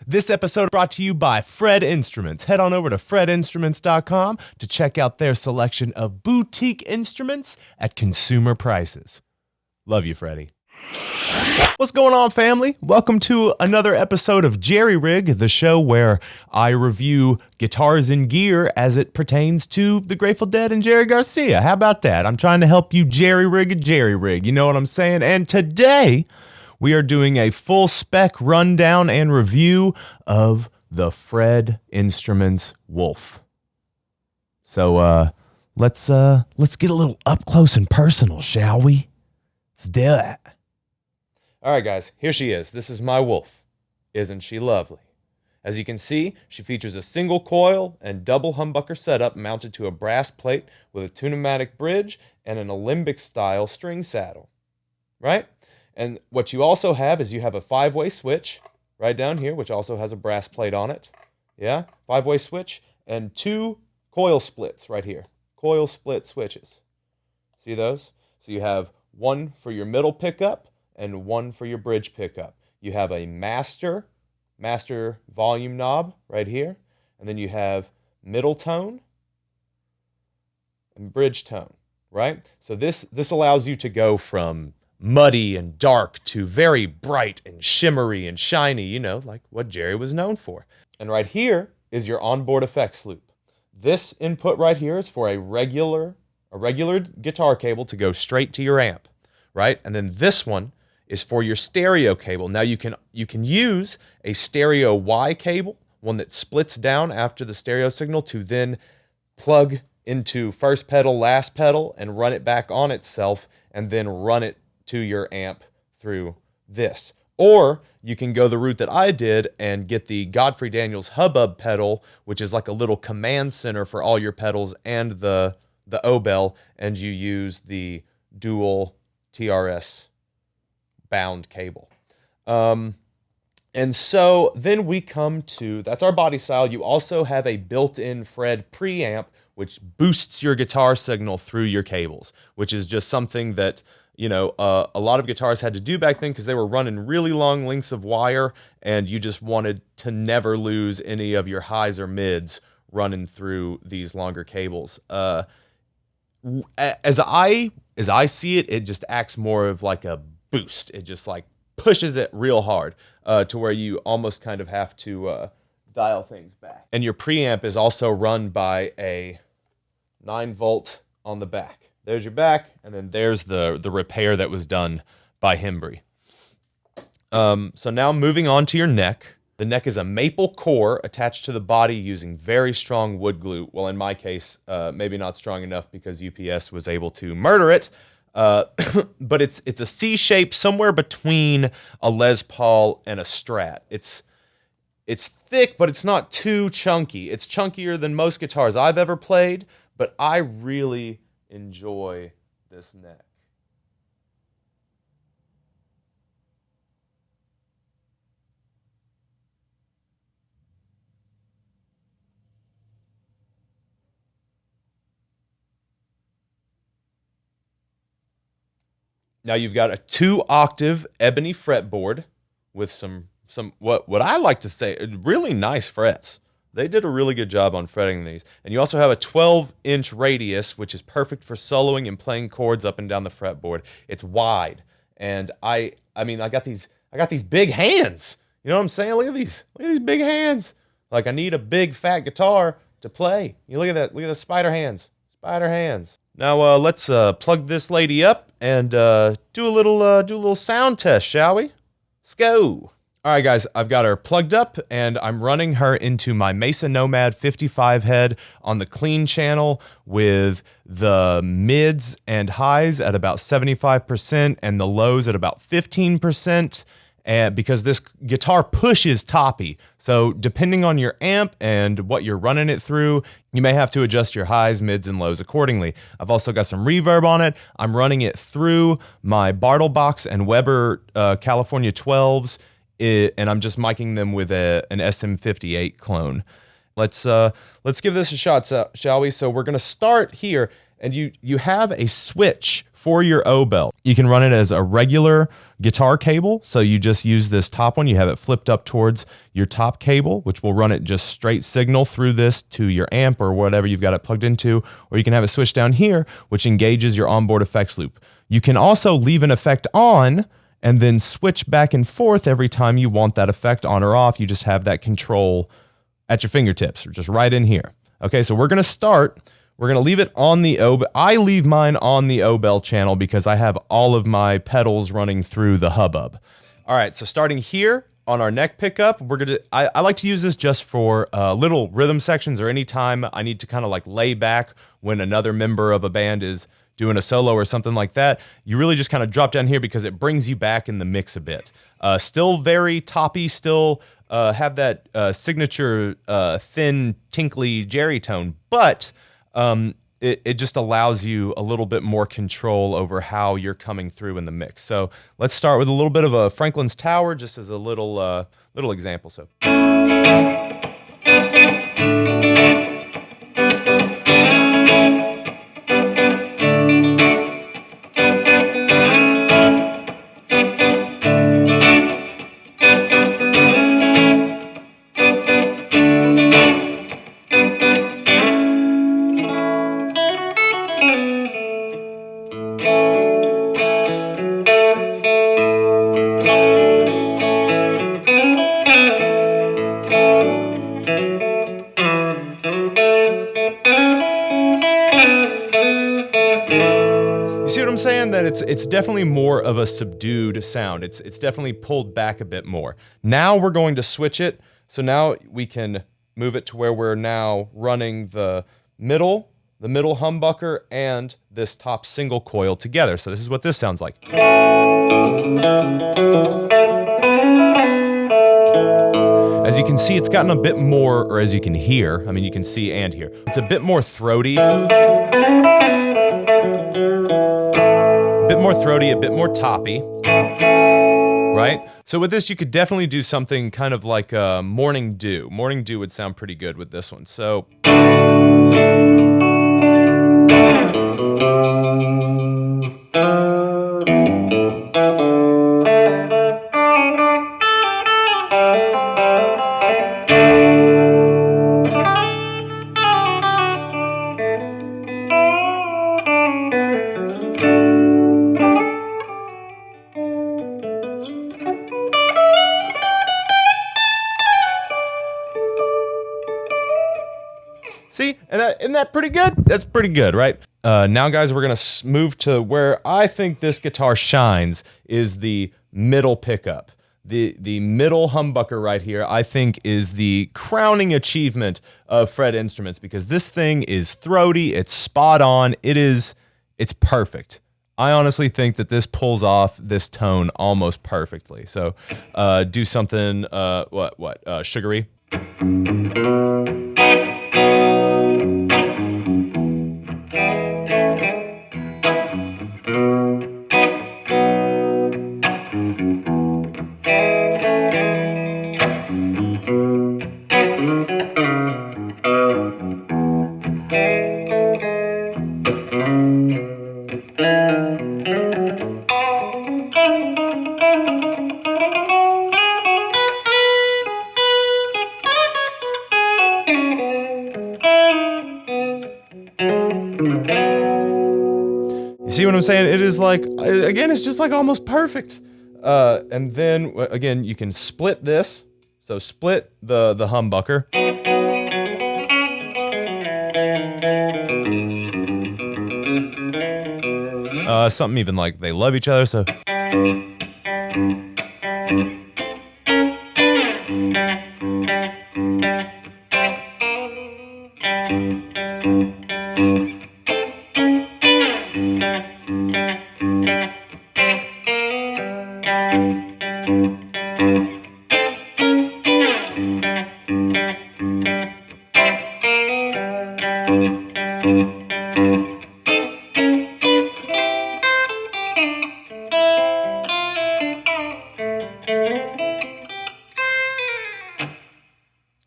This episode brought to you by Phred Instruments. Head on over to phredinstruments.com to check out their selection of boutique instruments at consumer prices. Love you, Freddie. What's going on, family? Welcome to another episode of Jerry Rig, the show where I review guitars and gear as it pertains to the Grateful Dead and Jerry Garcia. How about that? I'm trying to help you Jerry Rig a Jerry Rig. You know what I'm saying? And today, we are doing a full spec rundown and review of the Phred Instruments Wolph. So let's get a little up close and personal, shall we? Let's do it. All right, guys, here she is. This is my Wolph. Isn't she lovely? As you can see, she features a single coil and double humbucker setup mounted to a brass plate with a tune-o-matic bridge and an alembic-style string saddle, right? And what you also have is you have a 5-way switch right down here, which also has a brass plate on it. Yeah, 5-way switch and 2 coil splits right here. Coil split switches. See those? So you have one for your middle pickup and one for your bridge pickup. You have a master volume knob right here, and then you have middle tone and bridge tone, right? So this allows you to go from muddy and dark to very bright and shimmery and shiny, you know, like what Jerry was known for. And right here is your onboard effects loop. This input right here is for a regular guitar cable to go straight to your amp, right? And then this one is for your stereo cable. Now you can use a stereo Y cable, one that splits down after the stereo signal, to then plug into first pedal, last pedal, and run it back on itself, and then run it to your amp through this. Or you can go the route that I did and get the Godfrey Daniels Hubbub pedal, which is like a little command center for all your pedals and the O-bell, and you use the dual TRS bound cable. And so then we come to, that's our body style. You also have a built-in Phred preamp, which boosts your guitar signal through your cables, which is just something that, you know, a lot of guitars had to do back then because they were running really long lengths of wire, and you just wanted to never lose any of your highs or mids running through these longer cables. As I see it, it just acts more of like a boost. It just like pushes it real hard to where you almost kind of have to dial things back. And your preamp is also run by a 9-volt on the back. There's your back, and then there's the repair that was done by Hembry. So now moving on to your neck. The neck is a maple core attached to the body using very strong wood glue. Well, in my case, maybe not strong enough because UPS was able to murder it. But it's a C shape somewhere between a Les Paul and a Strat. It's thick, but it's not too chunky. It's chunkier than most guitars I've ever played, but I really enjoy this neck. Now you've got a 2-octave ebony fretboard with some what I like to say really nice frets. They did a really good job on fretting these. And you also have a 12-inch radius, which is perfect for soloing and playing chords up and down the fretboard. It's wide, and I mean I got these big hands. You know what I'm saying? Look at these big hands. Like I need a big fat guitar to play. You look at that. Look at the spider hands. Spider hands. Now let's plug this lady up and do a little sound test, shall we? Let's go. All right, guys, I've got her plugged up, and I'm running her into my Mesa Nomad 55 head on the clean channel with the mids and highs at about 75% and the lows at about 15%. And because this guitar pushes toppy. So depending on your amp and what you're running it through, you may have to adjust your highs, mids, and lows accordingly. I've also got some reverb on it. I'm running it through my Bartlebox and Weber California 12s, and I'm just miking them with an SM58 clone. Let's give this a shot, shall we? So we're going to start here, and you have a switch for your O belt, you can run it as a regular guitar cable. So you just use this top one. You have it flipped up towards your top cable, which will run it just straight signal through this to your amp or whatever you've got it plugged into. Or you can have it switched down here, which engages your onboard effects loop. You can also leave an effect on and then switch back and forth every time you want that effect on or off. You just have that control at your fingertips, or just right in here. Okay, so we're going to start. We're going to leave it on the O. I leave mine on the O bell channel because I have all of my pedals running through the hubbub. All right, so starting here on our neck pickup, we're going to, I like to use this just for little rhythm sections or any time I need to kind of like lay back when another member of a band is doing a solo or something like that. You really just kind of drop down here because it brings you back in the mix a bit. Still very toppy, still have that signature thin, tinkly Jerry tone, but it just allows you a little bit more control over how you're coming through in the mix. So let's start with a little bit of a Franklin's Tower, just as a little example. So. You see what I'm saying? That it's definitely more of a subdued sound. It's definitely pulled back a bit more. Now we're going to switch it. So now we can move it to where we're now running the middle humbucker and this top single coil together. So this is what this sounds like. As you can see, it's gotten a bit more, or as you can hear, I mean, you can see and hear, it's a bit more throaty. A bit more toppy, right? So with this, you could definitely do something kind of like Morning Dew. Morning Dew would sound pretty good with this one. So. See, isn't that pretty good? That's pretty good, right? Now, guys, we're going to move to where I think this guitar shines, is the middle pickup. The middle humbucker right here, I think, is the crowning achievement of Phred Instruments, because this thing is throaty, it's spot on, it's perfect. I honestly think that this pulls off this tone almost perfectly. So do something, sugary. You see what I'm saying? It is like, again, it's just like almost perfect. And then, again, you can split this. So split the humbucker. Something even like They Love Each Other, so...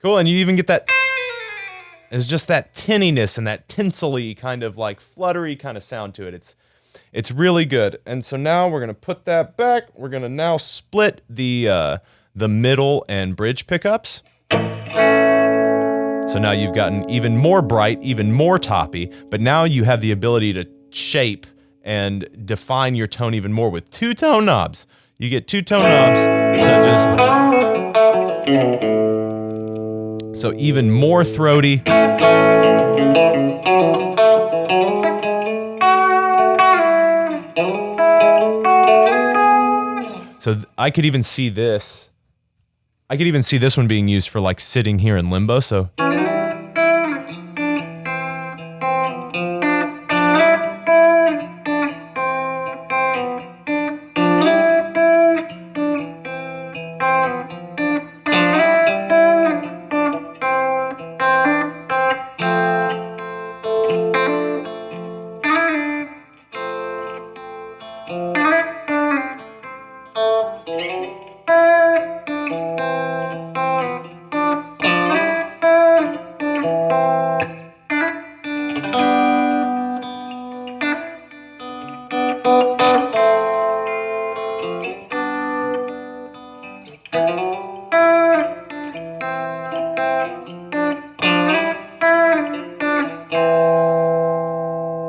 Cool, and you even get that, it's just that tinniness and that tinsely kind of like fluttery kind of sound to it. It's really good. And so now we're going to put that back. We're going to now split the middle and bridge pickups. So now you've gotten even more bright, even more toppy, but now you have the ability to shape and define your tone even more with 2 tone knobs. You get 2 tone knobs, so even more throaty. So I could even see this. I could even see this one being used for like sitting here in limbo. So.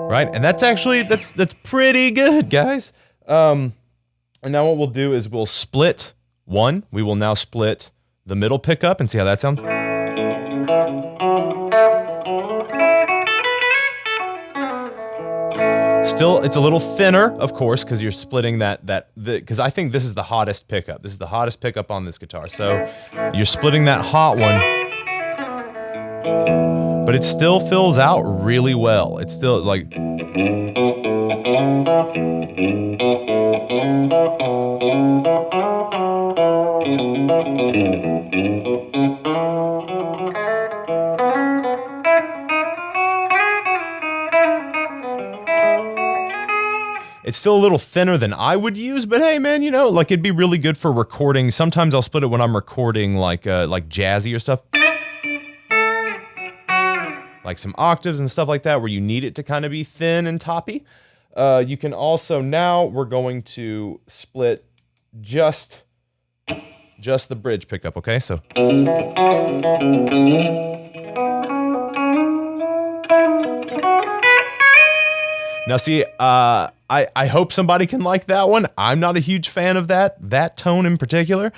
Right, and that's actually that's pretty good, guys. And now what we'll do is we'll split one. We will now split the middle pickup and see how that sounds. Still, it's a little thinner, of course, because you're splitting because I think this is the hottest pickup. This is the hottest pickup on this guitar. So you're splitting that hot one, but it still fills out really well. It's still like. It's still a little thinner than I would use, but hey, man, you know, like it'd be really good for recording. Sometimes I'll split it when I'm recording like jazzy or stuff. Like some octaves and stuff like that where you need it to kind of be thin and toppy. You can also, now we're going to split just the bridge pickup, okay? So. Now see, I hope somebody can like that one. I'm not a huge fan of that tone in particular.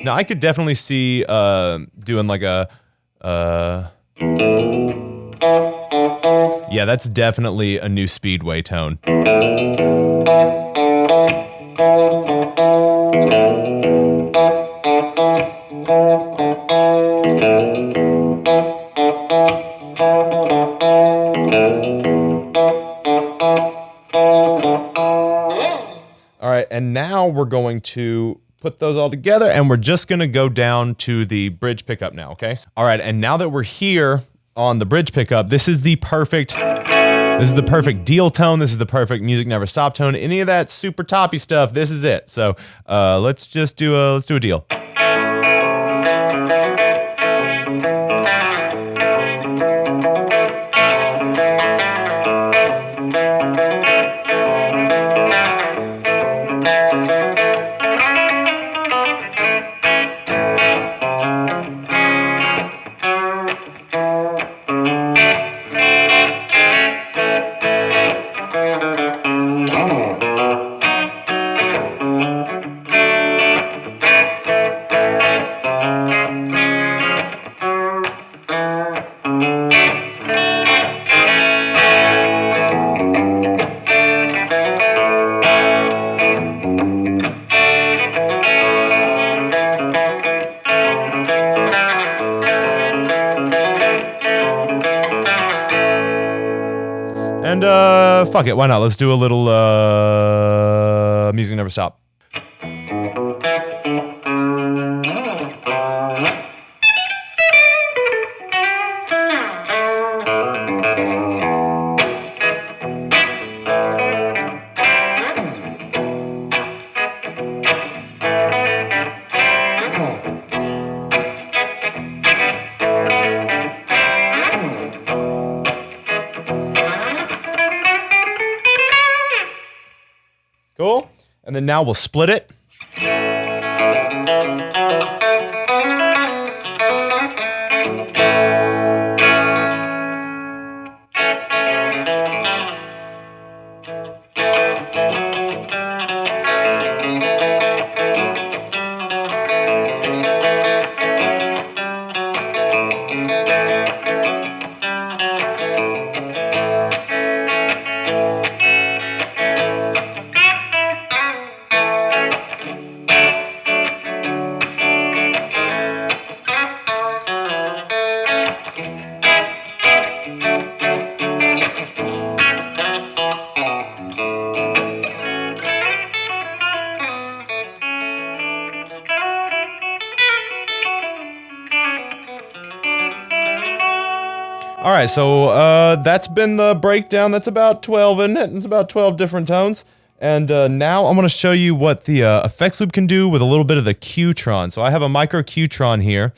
Now I could definitely see doing like a yeah, that's definitely a new Speedway tone. All right, and now we're going to put those all together, and we're just going to go down to the bridge pickup now, okay? All right, and now that we're here on the bridge pickup, this is the perfect deal tone. This is the perfect Music Never Stop tone. Any of that super toppy stuff, this is it. So let's do a deal. And fuck it, why not? Let's do a little Music Never Stop. And then now we'll split it. All right, so that's been the breakdown. That's about 12, isn't it? It's about 12 different tones. And now I'm going to show you what the effects loop can do with a little bit of the Q-tron. So I have a micro Q-tron here.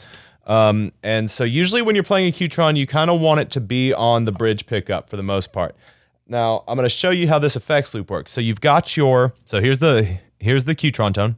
And so usually when you're playing a Q-tron, you kind of want it to be on the bridge pickup for the most part. Now, I'm going to show you how this effects loop works. So you've got your, so here's the Q-tron tone.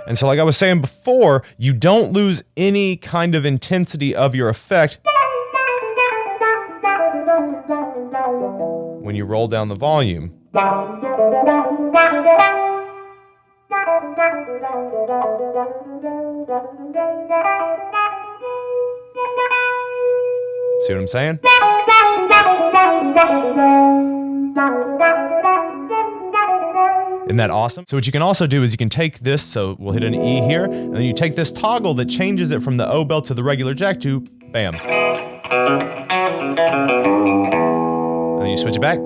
And so like I was saying before, you don't lose any kind of intensity of your effect when you roll down the volume. See what I'm saying? Isn't that awesome? So what you can also do is you can take this, so we'll hit an E here, and then you take this toggle that changes it from the O bell to the regular jack to bam. And then you switch it back.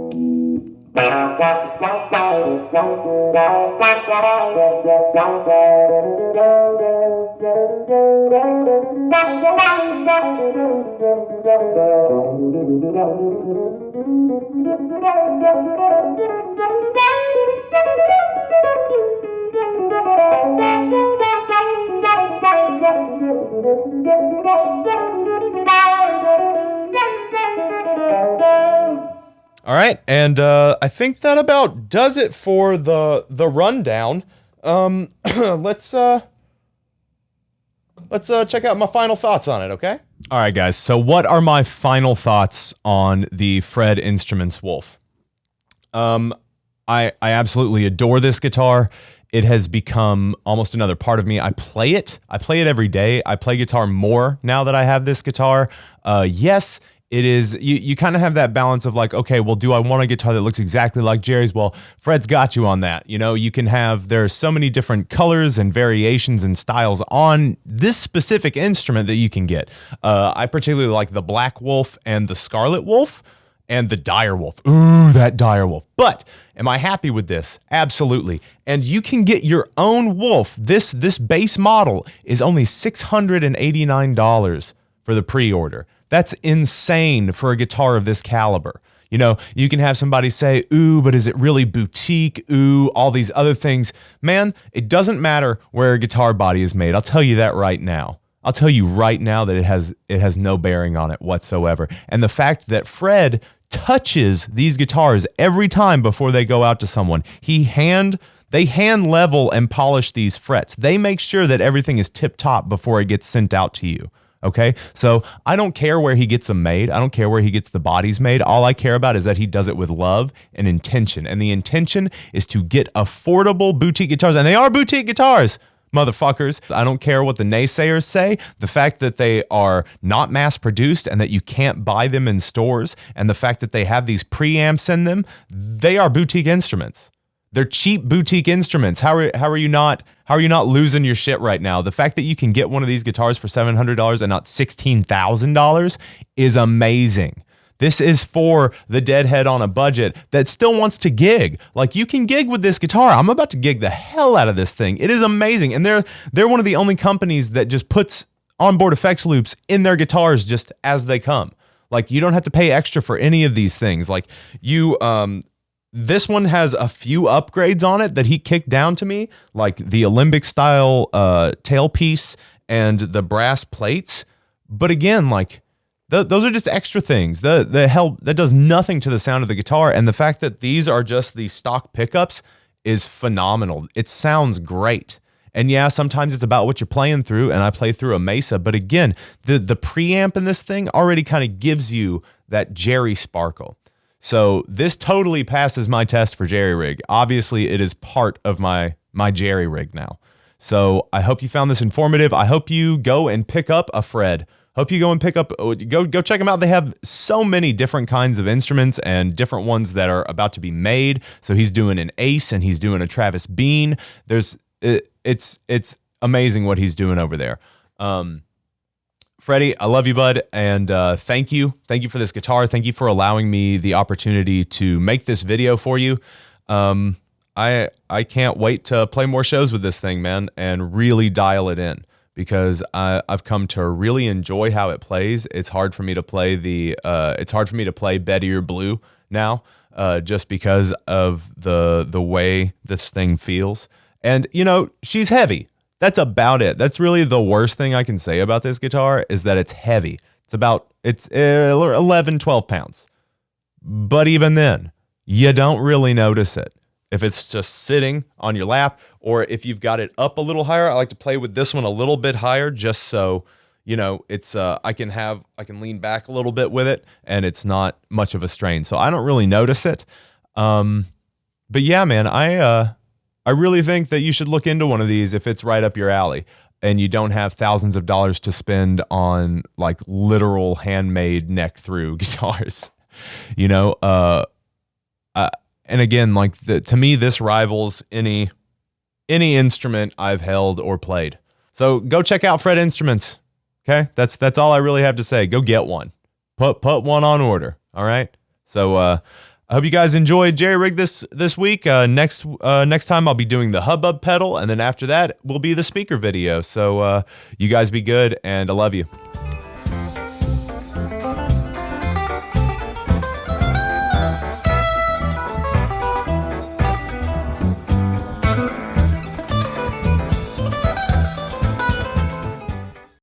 All right, and I think that about does it for the rundown. Let's check out my final thoughts on it, okay? All right, guys. So, what are my final thoughts on the Phred Instruments Wolph? I absolutely adore this guitar. It has become almost another part of me. I play it every day. I play guitar more now that I have this guitar. Yes, it is, you kind of have that balance of like, okay, well, do I want a guitar that looks exactly like Jerry's? Well, Phred's got you on that. You know, you can have, there's so many different colors and variations and styles on this specific instrument that you can get. I particularly like the Black Wolf and the Scarlet Wolf and the Dire Wolf. Ooh, that Dire Wolf. But am I happy with this? Absolutely. And you can get your own Wolf. This base model is only $689 for the pre-order. That's insane for a guitar of this caliber. You know, you can have somebody say, ooh, but is it really boutique? Ooh, all these other things. Man, it doesn't matter where a guitar body is made. I'll tell you that right now. I'll tell you right now that it has no bearing on it whatsoever. And the fact that Phred touches these guitars every time before they go out to someone, they hand level and polish these frets. They make sure that everything is tip top before it gets sent out to you. Okay, so I don't care where he gets them made. I don't care where he gets the bodies made. All I care about is that he does it with love and intention. And the intention is to get affordable boutique guitars. And they are boutique guitars, motherfuckers. I don't care what the naysayers say. The fact that they are not mass produced and that you can't buy them in stores, and the fact that they have these preamps in them, they are boutique instruments. They're cheap boutique instruments. How are you not losing your shit right now? The fact that you can get one of these guitars for $700 and not $16,000 is amazing. This is for the deadhead on a budget that still wants to gig. Like, you can gig with this guitar. I'm about to gig the hell out of this thing. It is amazing. And they're one of the only companies that just puts onboard effects loops in their guitars just as they come. Like, you don't have to pay extra for any of these things. Like, this one has a few upgrades on it that he kicked down to me, like the Olympic style tailpiece and the brass plates. But again, like, those are just extra things. The help that does nothing to the sound of the guitar. And the fact that these are just the stock pickups is phenomenal. It sounds great. And yeah, sometimes it's about what you're playing through, and I play through a Mesa. But again, the preamp in this thing already kind of gives you that Jerry sparkle. So this totally passes my test for jerry rig. Obviously, it is part of my jerry rig now. So I hope you found this informative. I hope you go and pick up a Phred. Hope you go and go check them out. They have so many different kinds of instruments and different ones that are about to be made. So he's doing an Ace and he's doing a Travis Bean. It's amazing what he's doing over there. Freddie, I love you, bud, and thank you for this guitar. Thank you for allowing me the opportunity to make this video for you. I can't wait to play more shows with this thing, man, and really dial it in, because I've come to really enjoy how it plays. It's hard for me to play Bettier Blue now, just because of the way this thing feels. And you know, she's heavy. That's about it. That's really the worst thing I can say about this guitar, is that it's heavy. It's 11, 12 pounds. But even then, you don't really notice it. If it's just sitting on your lap, or if you've got it up a little higher. I like to play with this one a little bit higher, just so, you know, it's I can lean back a little bit with it, and it's not much of a strain. So I don't really notice it. But yeah, man, I really think that you should look into one of these if it's right up your alley and you don't have thousands of dollars to spend on like literal handmade neck through guitars, you know? And again, like to me, this rivals any instrument I've held or played. So go check out Phred Instruments. Okay. That's all I really have to say. Go get one, put one on order. All right. So, I hope you guys enjoyed Jerry Rig this week. Next time I'll be doing the hubbub pedal, and then after that will be the speaker video. So you guys be good, and I love you.